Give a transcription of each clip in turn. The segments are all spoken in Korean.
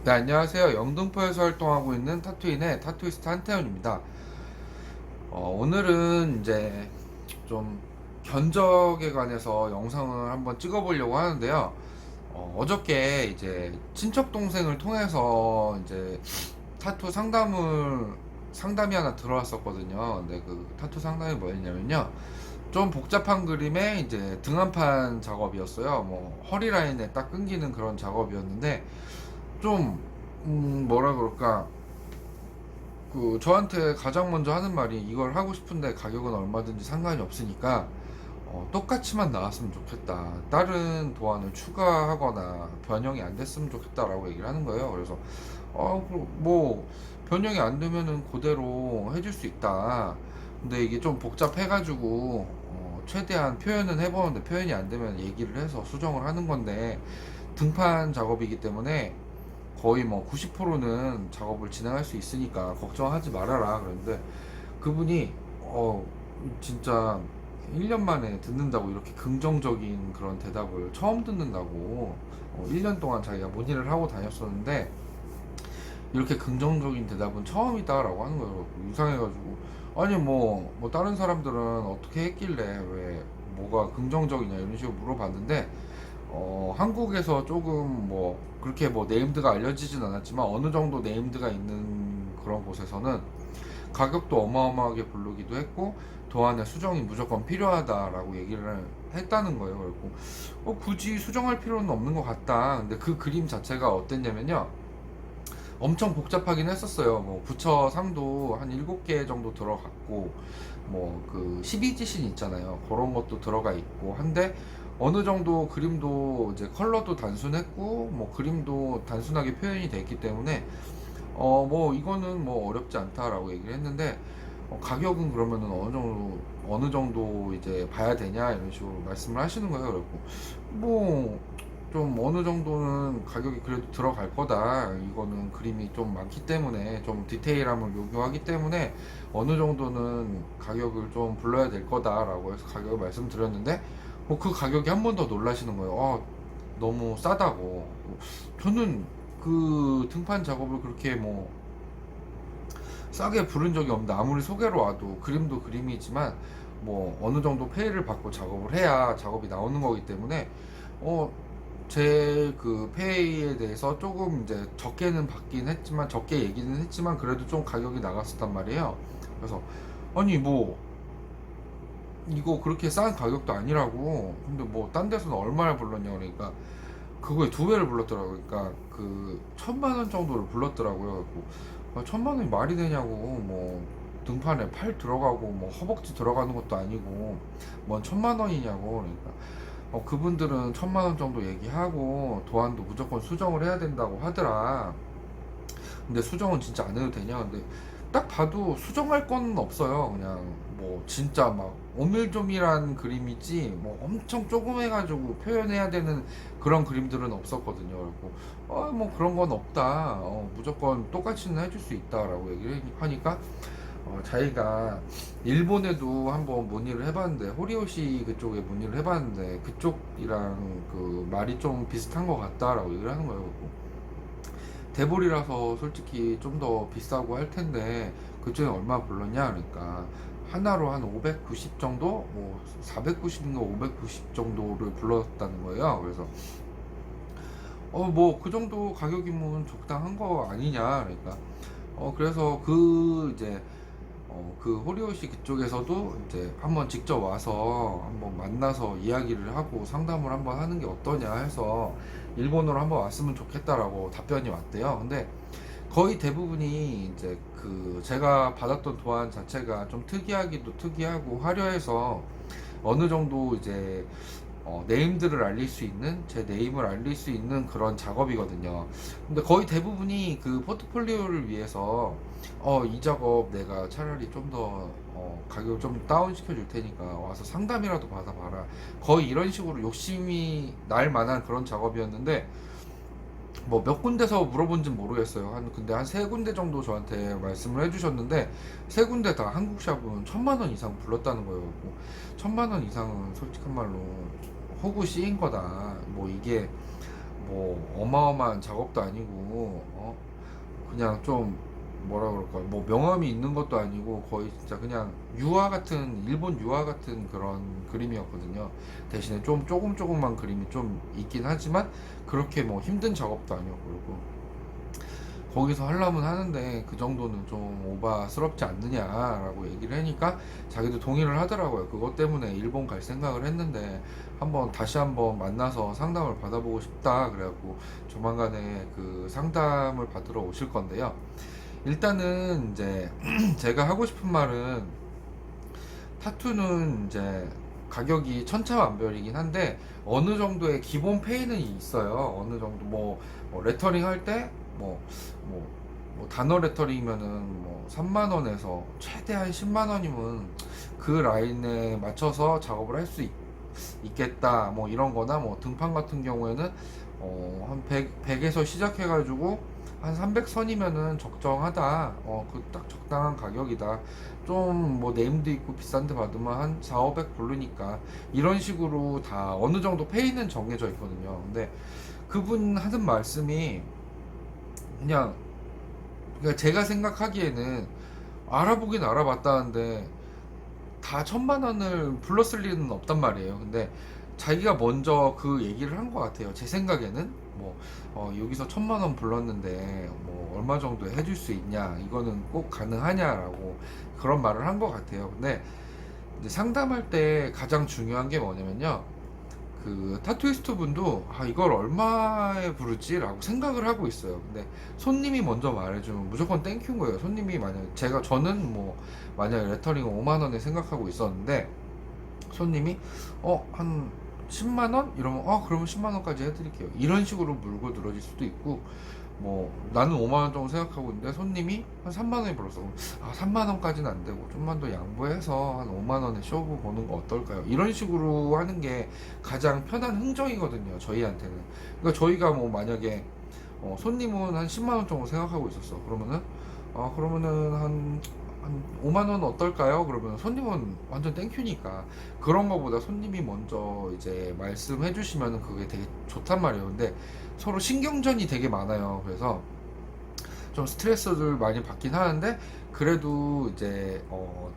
네, 안녕하세요. 영등포에서 활동하고 있는 타투인의 타투이스트 한태현입니다. 오늘은 이제 좀 견적에 관해서 영상을 한번 찍어보려고 하는데요. 어저께 이제 친척 동생을 통해서 이제 타투 상담이 하나 들어왔었거든요. 근데 그 타투 상담이 뭐였냐면요. 좀 복잡한 그림의 이제 등한판 작업이었어요. 뭐 허리 라인에 딱 끊기는 그런 작업이었는데 좀 뭐라 그럴까, 저한테 가장 먼저 하는 말이 이걸 하고 싶은데 가격은 얼마든지 상관이 없으니까 똑같이만 나왔으면 좋겠다, 다른 도안을 추가하거나 변형이 안 됐으면 좋겠다라고 얘기를 하는 거예요. 그래서 뭐 변형이 안 되면은 그대로 해줄 수 있다. 근데 이게 좀 복잡해가지고 최대한 표현은 해보는데 표현이 안 되면 얘기를 해서 수정을 하는 건데, 등판 작업이기 때문에 거의 뭐 90%는 작업을 진행할 수 있으니까 걱정하지 말아라 그랬는데, 그분이 진짜 1년 만에 듣는다고, 이렇게 긍정적인 그런 대답을 처음 듣는다고. 1년 동안 자기가 문의를 하고 다녔었는데 이렇게 긍정적인 대답은 처음이다라고 하는 거예요. 이상해가지고, 아니 뭐 다른 사람들은 어떻게 했길래 왜 뭐가 긍정적이냐 이런 식으로 물어봤는데, 한국에서 조금 뭐 그렇게 뭐 네임드가 알려지진 않았지만 어느 정도 네임드가 있는 그런 곳에서는 가격도 어마어마하게 부르기도 했고 도안의 수정이 무조건 필요하다라고 얘기를 했다는 거예요. 그리고 굳이 수정할 필요는 없는 것 같다. 근데 그 그림 자체가 어땠냐면요, 엄청 복잡하긴 했었어요. 뭐 부처상도 한 7개 정도 들어갔고, 뭐 그 12지신 있잖아요. 그런 것도 들어가 있고 한데, 어느 정도 그림도 이제 컬러도 단순했고 뭐 그림도 단순하게 표현이 돼 있기 때문에 뭐 이거는 뭐 어렵지 않다라고 얘기를 했는데, 가격은 그러면은 어느 정도 이제 봐야 되냐 이런 식으로 말씀을 하시는 거예요. 그래고 뭐 좀 어느 정도는 가격이 그래도 들어갈 거다. 이거는 그림이 좀 많기 때문에, 좀 디테일함을 요구하기 때문에 어느 정도는 가격을 좀 불러야 될 거다라고 해서 가격을 말씀드렸는데, 그 가격이 한 번 더 놀라시는 거예요. 너무 싸다고. 저는 그 등판 작업을 그렇게 뭐 싸게 부른 적이 없는데, 아무리 소개로 와도 그림도 그림이지만 뭐 어느 정도 페이를 받고 작업을 해야 작업이 나오는 거기 때문에 제 그 페이에 대해서 조금 이제 적게는 받긴 했지만, 적게 얘기는 했지만 그래도 좀 가격이 나갔었단 말이에요. 그래서 아니 뭐 이거 그렇게 싼 가격도 아니라고. 근데 뭐 딴 데서는 얼마를 불렀냐 그러니까 그거에 2배를 불렀더라고요. 그러니까 그 1,000만 원 정도를 불렀더라고요. 그래서 1,000만 원이 말이 되냐고. 뭐 등판에 팔 들어가고 뭐 허벅지 들어가는 것도 아니고 뭔 1,000만 원이냐고. 그러니까 그분들은 1,000만 원 정도 얘기하고 도안도 무조건 수정을 해야 된다고 하더라. 근데 수정은 진짜 안 해도 되냐? 근데 딱 봐도 수정할 건 없어요. 그냥 뭐 진짜 막 오밀조밀한 그림이지 뭐 엄청 조그매가지고 표현해야 되는 그런 그림들은 없었거든요. 그리고 뭐 그런 건 없다. 무조건 똑같이는 해줄 수 있다라고 얘기를 하니까 자기가 일본에도 한번 문의를 해봤는데, 호리오시 그쪽에 문의를 해봤는데 그쪽이랑 그 말이 좀 비슷한 것 같다라고 얘기를 하는 거예요. 대볼이라서 솔직히 좀 더 비싸고 할 텐데 그쪽에 얼마 불렀냐 그러니까 하나로 한 590 정도, 뭐 490인가 590 정도를 불렀다는 거예요. 그래서 뭐 그 정도 가격이면 적당한 거 아니냐 그러니까 그래서 그 이제 그 호리호시 그쪽에서도 이제 한번 직접 와서 한번 만나서 이야기를 하고 상담을 한번 하는 게 어떠냐 해서 일본으로 한번 왔으면 좋겠다라고 답변이 왔대요. 근데 거의 대부분이 이제 그 제가 받았던 도안 자체가 좀 특이하기도 특이하고 화려해서 어느 정도 이제 네임들을 알릴 수 있는, 제 네임을 알릴 수 있는 그런 작업이거든요. 근데 거의 대부분이 그 포트폴리오를 위해서 이 작업 내가 차라리 좀 더 가격을 좀 다운 시켜 줄 테니까 와서 상담이라도 받아봐라, 거의 이런 식으로 욕심이 날 만한 그런 작업이었는데, 뭐 몇 군데서 물어본진 모르겠어요. 근데 한 세 군데 정도 저한테 말씀을 해주셨는데, 세 군데 다 한국 샵은 1,000만 원 이상 불렀다는 거예요. 뭐 1,000만 원 이상은 솔직한 말로 호구 씨인 거다. 뭐 이게 뭐 어마어마한 작업도 아니고 그냥 좀 뭐라 그럴까 뭐 명암이 있는 것도 아니고 거의 진짜 그냥 유화 같은 일본 유화 같은 그런 그림이었거든요. 대신에 좀 조금만 그림이 좀 있긴 하지만 그렇게 뭐 힘든 작업도 아니었고 그리고 거기서 하려면 하는데 그 정도는 좀 오바스럽지 않느냐라고 얘기를 하니까 자기도 동의를 하더라고요. 그것 때문에 일본 갈 생각을 했는데 다시 한번 만나서 상담을 받아보고 싶다. 그래갖고 조만간에 그 상담을 받으러 오실 건데요. 일단은 이제 제가 하고 싶은 말은 타투는 이제 가격이 천차만별이긴 한데 어느 정도의 기본 페이는 있어요. 어느 정도 레터링 할 때 뭐, 단어 레터링이면은 뭐 3만 원에서 최대한 10만 원이면 그 라인에 맞춰서 작업을 할 수 있겠다. 뭐 이런 거나 뭐 등판 같은 경우에는 한 100에서 시작해 가지고 한 300선이면은 적정하다. 그 딱 적당한 가격이다. 좀 뭐 네임드 있고 비싼 데 받으면 한 4, 500 부르니까 이런 식으로 다 어느 정도 페이는 정해져 있거든요. 근데 그분 하는 말씀이 그냥 그러니까 제가 생각하기에는 알아보긴 알아봤다는데 다 1,000만 원을 불렀을 리는 없단 말이에요. 근데 자기가 먼저 그 얘기를 한 것 같아요. 제 생각에는 여기서 1,000만 원 불렀는데 뭐 얼마 정도 해줄 수 있냐, 이거는 꼭 가능하냐라고 그런 말을 한 것 같아요. 근데 이제 상담할 때 가장 중요한 게 뭐냐면요. 그 타투이스트 분도 이걸 얼마에 부르지라고 생각을 하고 있어요. 근데 손님이 먼저 말해주면 무조건 땡큐인 거예요. 손님이 저는 뭐 만약에 레터링 5만 원에 생각하고 있었는데 손님이 한 10만 원 이러면 그러면 10만 원까지 해드릴게요. 이런 식으로 물고 늘어질 수도 있고 뭐 나는 5만 원 정도 생각하고 있는데 손님이 한 3만 원이 불었어. 3만 원까지는 안 되고 좀만 더 양보해서 한 5만 원에 쇼부 보는 거 어떨까요? 이런 식으로 하는 게 가장 편한 흥정이거든요. 저희한테는. 그러니까 저희가 뭐 만약에 손님은 한 10만 원 정도 생각하고 있었어. 그러면은 한 5만 원 어떨까요? 그러면 손님은 완전 땡큐니까 그런 거보다 손님이 먼저 이제 말씀해 주시면 그게 되게 좋단 말이에요. 근데 서로 신경전이 되게 많아요. 그래서 좀 스트레스를 많이 받긴 하는데 그래도 이제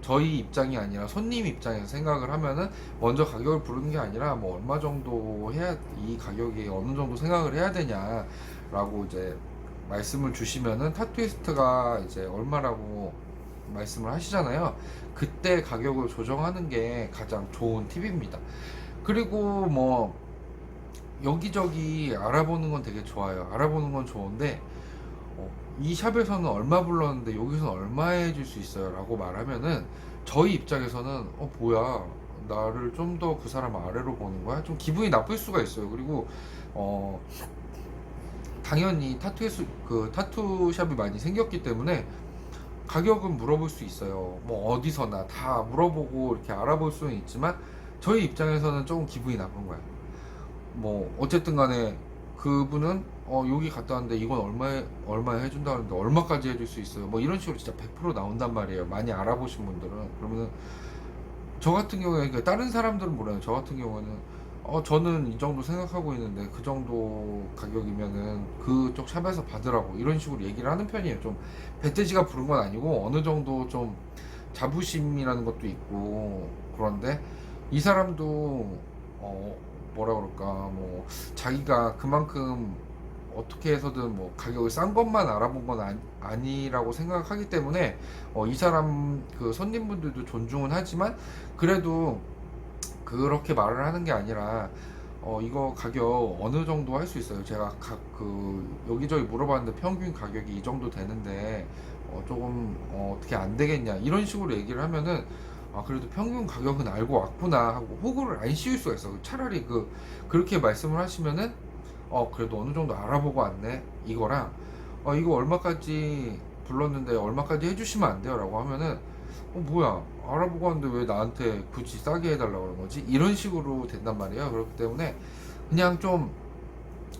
저희 입장이 아니라 손님 입장에서 생각을 하면은 먼저 가격을 부르는 게 아니라 뭐 얼마 정도 해야 이 가격이 어느 정도 생각을 해야 되냐라고 이제 말씀을 주시면은 타투이스트가 이제 얼마라고 말씀을 하시잖아요. 그때 가격을 조정하는 게 가장 좋은 팁입니다. 그리고 뭐 여기저기 알아보는 건 되게 좋아요. 알아보는 건 좋은데 이 샵에서는 얼마 불렀는데 여기서는 얼마에 해줄 수 있어요 라고 말하면은 저희 입장에서는 뭐야, 나를 좀 더 그 사람 아래로 보는 거야? 좀 기분이 나쁠 수가 있어요. 그리고 어 당연히 그 타투샵이 많이 생겼기 때문에 가격은 물어볼 수 있어요. 뭐 어디서나 다 물어보고 이렇게 알아볼 수는 있지만 저희 입장에서는 조금 기분이 나쁜 거야. 뭐 어쨌든 간에 그분은 여기 갔다 왔는데 이건 얼마에 해준다 하는데 얼마까지 해줄 수 있어요, 뭐 이런 식으로 진짜 100% 나온단 말이에요. 많이 알아보신 분들은. 그러면은 저 같은 경우에 다른 사람들은 몰라요. 저 같은 경우에는 저는 이 정도 생각하고 있는데 그 정도 가격이면은 그쪽 샵에서 받으라고 이런 식으로 얘기를 하는 편이에요. 좀 배태지가 부른 건 아니고 어느 정도 좀 자부심이라는 것도 있고. 그런데 이 사람도 어 뭐라 그럴까 뭐 자기가 그만큼 어떻게 해서든 뭐 가격을 싼 것만 알아본 건 아니라고 생각하기 때문에 이 사람 그 손님분들도 존중은 하지만 그래도 그렇게 말을 하는 게 아니라 이거 가격 어느 정도 할 수 있어요. 제가 여기저기 물어봤는데 평균 가격이 이 정도 되는데 조금 어떻게 안 되겠냐 이런 식으로 얘기를 하면은 그래도 평균 가격은 알고 왔구나 하고 호구를 안 씌울 수가 있어. 차라리 그렇게 말씀을 하시면은 그래도 어느 정도 알아보고 왔네 이거랑 이거 얼마까지 불렀는데 얼마까지 해주시면 안 돼요 라고 하면은 뭐야, 알아보고 왔는데 왜 나한테 굳이 싸게 해달라고 그런 거지? 이런 식으로 된단 말이에요. 그렇기 때문에 그냥 좀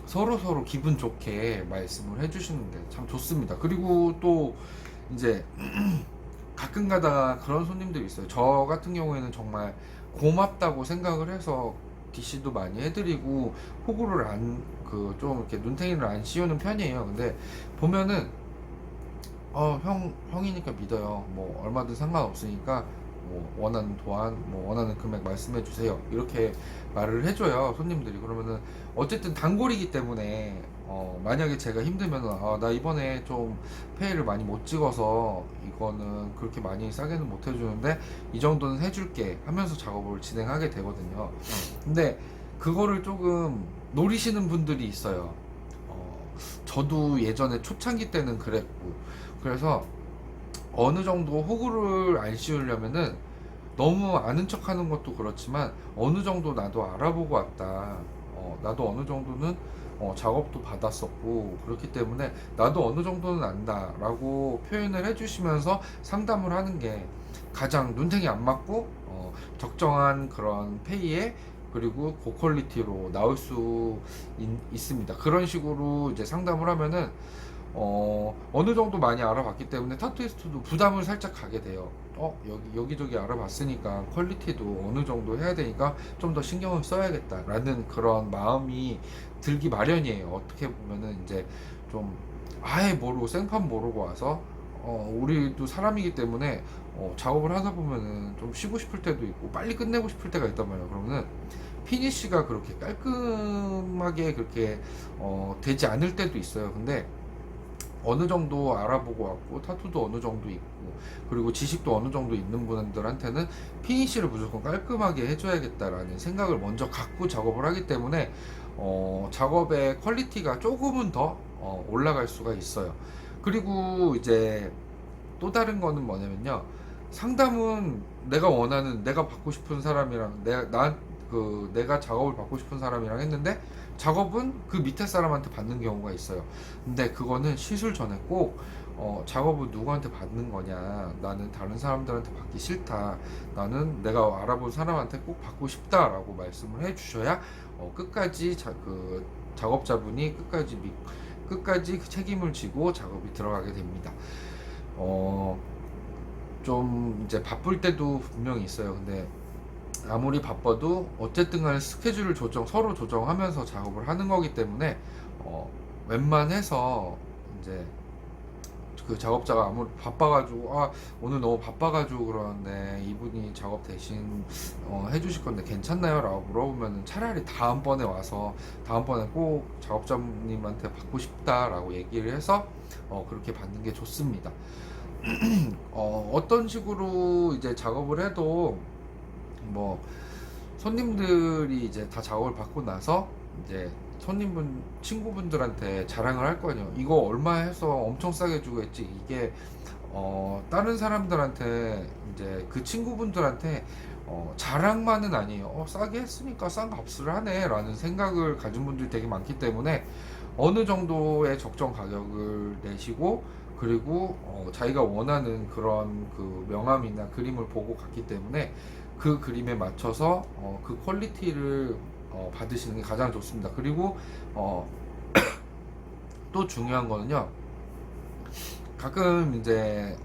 서로 기분 좋게 말씀을 해주시는데 참 좋습니다. 그리고 또 이제 가끔 가다가 그런 손님들이 있어요. 저 같은 경우에는 정말 고맙다고 생각을 해서 DC도 많이 해드리고 호구를 그 좀 이렇게 눈탱이를 안 씌우는 편이에요. 근데 보면은 형이니까 믿어요. 뭐 얼마든 상관없으니까 뭐 원하는 도안, 뭐 원하는 금액 말씀해 주세요. 이렇게 말을 해줘요, 손님들이. 그러면은 어쨌든 단골이기 때문에 만약에 제가 힘들면은 나 이번에 좀 페이를 많이 못 찍어서 이거는 그렇게 많이 싸게는 못 해주는데 이 정도는 해줄게 하면서 작업을 진행하게 되거든요. 근데 그거를 조금 노리시는 분들이 있어요. 저도 예전에 초창기 때는 그랬고, 그래서 어느 정도 호구를 안 씌우려면은 너무 아는 척 하는 것도 그렇지만 어느 정도 나도 알아보고 왔다. 나도 어느 정도는 작업도 받았었고 그렇기 때문에 나도 어느 정도는 안다라고 표현을 해주시면서 상담을 하는 게 가장 눈탱이 안 맞고 적정한 그런 페이에 그리고 고퀄리티로 나올 수 있습니다. 그런 식으로 이제 상담을 하면은 어느 정도 많이 알아봤기 때문에 타투이스트도 부담을 살짝 가게 돼요. 여기저기 알아봤으니까 퀄리티도 어느 정도 해야 되니까 좀 더 신경을 써야겠다라는 그런 마음이 들기 마련이에요. 어떻게 보면은 이제 좀 아예 모르고 생판 모르고 와서 우리도 사람이기 때문에 작업을 하다 보면은 좀 쉬고 싶을 때도 있고 빨리 끝내고 싶을 때가 있단 말이에요. 그러면은 피니쉬가 그렇게 깔끔하게 그렇게 되지 않을 때도 있어요. 근데 어느 정도 알아보고 왔고 타투도 어느 정도 있고 그리고 지식도 어느 정도 있는 분들한테는 피니쉬를 무조건 깔끔하게 해줘야겠다라는 생각을 먼저 갖고 작업을 하기 때문에 작업의 퀄리티가 조금은 더 올라갈 수가 있어요. 그리고 이제 또 다른 거는 뭐냐면요, 상담은 내가 원하는, 내가 받고 싶은 사람이랑 내가 작업을 받고 싶은 사람이랑 했는데 작업은 그 밑에 사람한테 받는 경우가 있어요. 근데 그거는 시술 전에 꼭 작업은 누구한테 받는 거냐, 나는 다른 사람들한테 받기 싫다, 나는 내가 알아본 사람한테 꼭 받고 싶다라고 말씀을 해 주셔야 끝까지 그 작업자분이 끝까지 그 책임을 지고 작업이 들어가게 됩니다. 어, 좀 이제 바쁠 때도 분명히 있어요. 근데 아무리 바빠도 어쨌든 간에 스케줄을 서로 조정하면서 작업을 하는 거기 때문에 웬만해서 이제 그 작업자가 아무리 바빠가지고 오늘 너무 바빠가지고 그러는데 이분이 작업 대신 해주실 건데 괜찮나요? 라고 물어보면 차라리 다음번에 와서 다음번에 꼭 작업자님한테 받고 싶다라고 얘기를 해서 그렇게 받는 게 좋습니다. 어떤 식으로 이제 작업을 해도 뭐 손님들이 이제 다 작업을 받고 나서 이제 친구분들한테 자랑을 할 거 아니에요. 이거 얼마 해서 엄청 싸게 주고 했지. 이게 다른 사람들한테 이제 그 친구분들한테 자랑만은 아니에요. 싸게 했으니까 싼 값을 하네 라는 생각을 가진 분들이 되게 많기 때문에 어느 정도의 적정 가격을 내시고 그리고 자기가 원하는 그런 그 명암이나 그림을 보고 갔기 때문에 그 그림에 맞춰서 그 퀄리티를 받으시는 게 가장 좋습니다. 그리고 또 중요한 거는요, 가끔 이제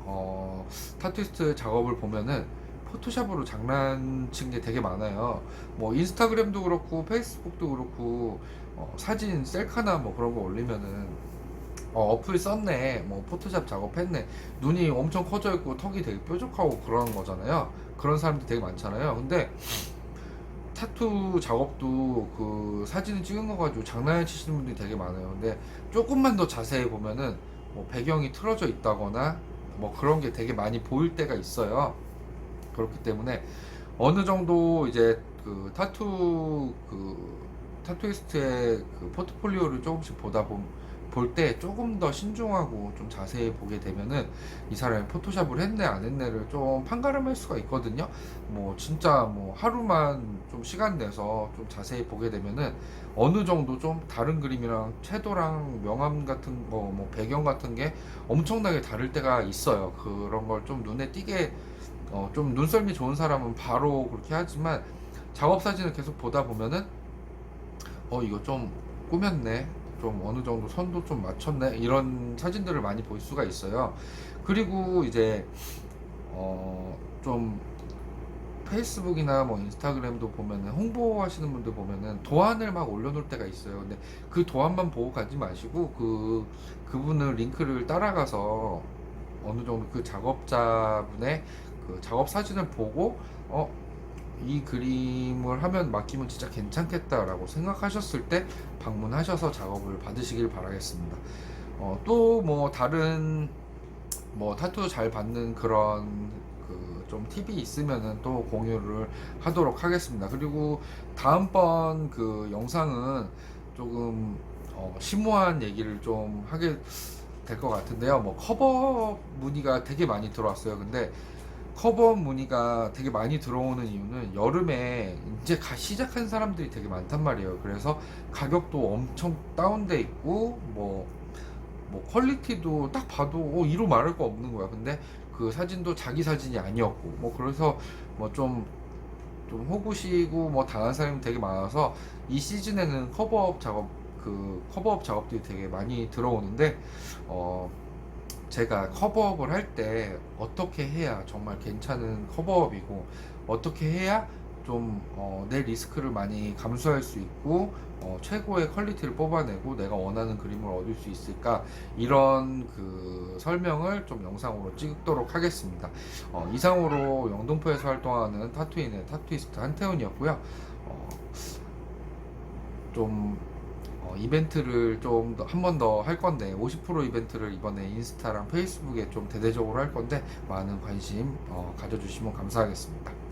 타투이스트 작업을 보면은 포토샵으로 장난친 게 되게 많아요. 뭐 인스타그램도 그렇고 페이스북도 그렇고 사진 셀카나 뭐 그런 거 올리면은 어플 썼네, 뭐 포토샵 작업했네, 눈이 엄청 커져 있고 턱이 되게 뾰족하고 그런 거잖아요. 그런 사람들 되게 많잖아요. 근데 타투 작업도 그 사진을 찍은 거 가지고 장난을 치시는 분들이 되게 많아요. 근데 조금만 더 자세히 보면은 뭐 배경이 틀어져 있다거나 뭐 그런 게 되게 많이 보일 때가 있어요. 그렇기 때문에 어느 정도 이제 그 타투이스트의 그 포트폴리오를 조금씩 볼 때 조금 더 신중하고 좀 자세히 보게 되면은 이 사람이 포토샵을 했네 안 했네를 좀 판가름할 수가 있거든요. 뭐 진짜 뭐 하루만 좀 시간 내서 좀 자세히 보게 되면은 어느 정도 좀 다른 그림이랑 채도랑 명암 같은 거, 뭐 배경 같은 게 엄청나게 다를 때가 있어요. 그런 걸 좀 눈에 띄게 좀 눈썰미 좋은 사람은 바로 그렇게 하지만 작업 사진을 계속 보다 보면은 이거 좀 꾸몄네, 좀 어느 정도 선도 좀 맞췄네, 이런 사진들을 많이 볼 수가 있어요. 그리고 이제 좀 페이스북이나 뭐 인스타그램도 보면은 홍보하시는 분들 보면은 도안을 막 올려놓을 때가 있어요. 근데 그 도안만 보고 가지 마시고 그분을 링크를 따라가서 어느 정도 그 작업자분의 그 작업 사진을 보고 이 그림을 하면 맡기면 진짜 괜찮겠다라고 생각하셨을 때 방문하셔서 작업을 받으시길 바라겠습니다. 또 뭐 다른 뭐 타투 잘 받는 그런 그 좀 팁이 있으면은 또 공유를 하도록 하겠습니다. 그리고 다음번 그 영상은 조금 심오한 얘기를 좀 하게 될 것 같은데요. 뭐 커버 문의가 되게 많이 들어왔어요. 근데 커버 문의가 되게 많이 들어오는 이유는 여름에 이제 시작한 사람들이 되게 많단 말이에요. 그래서 가격도 엄청 다운돼 있고 뭐 퀄리티도 딱 봐도 이로 말할 거 없는 거야. 근데 그 사진도 자기 사진이 아니었고 뭐 그래서 뭐 좀 호구시고 뭐 당한 사람이 되게 많아서 이 시즌에는 커버업 작업들이 되게 많이 들어오는데 제가 커버업을 할 때 어떻게 해야 정말 괜찮은 커버업이고 어떻게 해야 좀 내 리스크를 많이 감수할 수 있고 최고의 퀄리티를 뽑아내고 내가 원하는 그림을 얻을 수 있을까, 이런 그 설명을 좀 영상으로 찍도록 하겠습니다. 이상으로 영등포에서 활동하는 타투인의 타투이스트 한태훈이었고요. 어, 좀 이벤트를 좀 한 번 더 할 건데 50% 이벤트를 이번에 인스타랑 페이스북에 좀 대대적으로 할 건데 많은 관심 가져주시면 감사하겠습니다.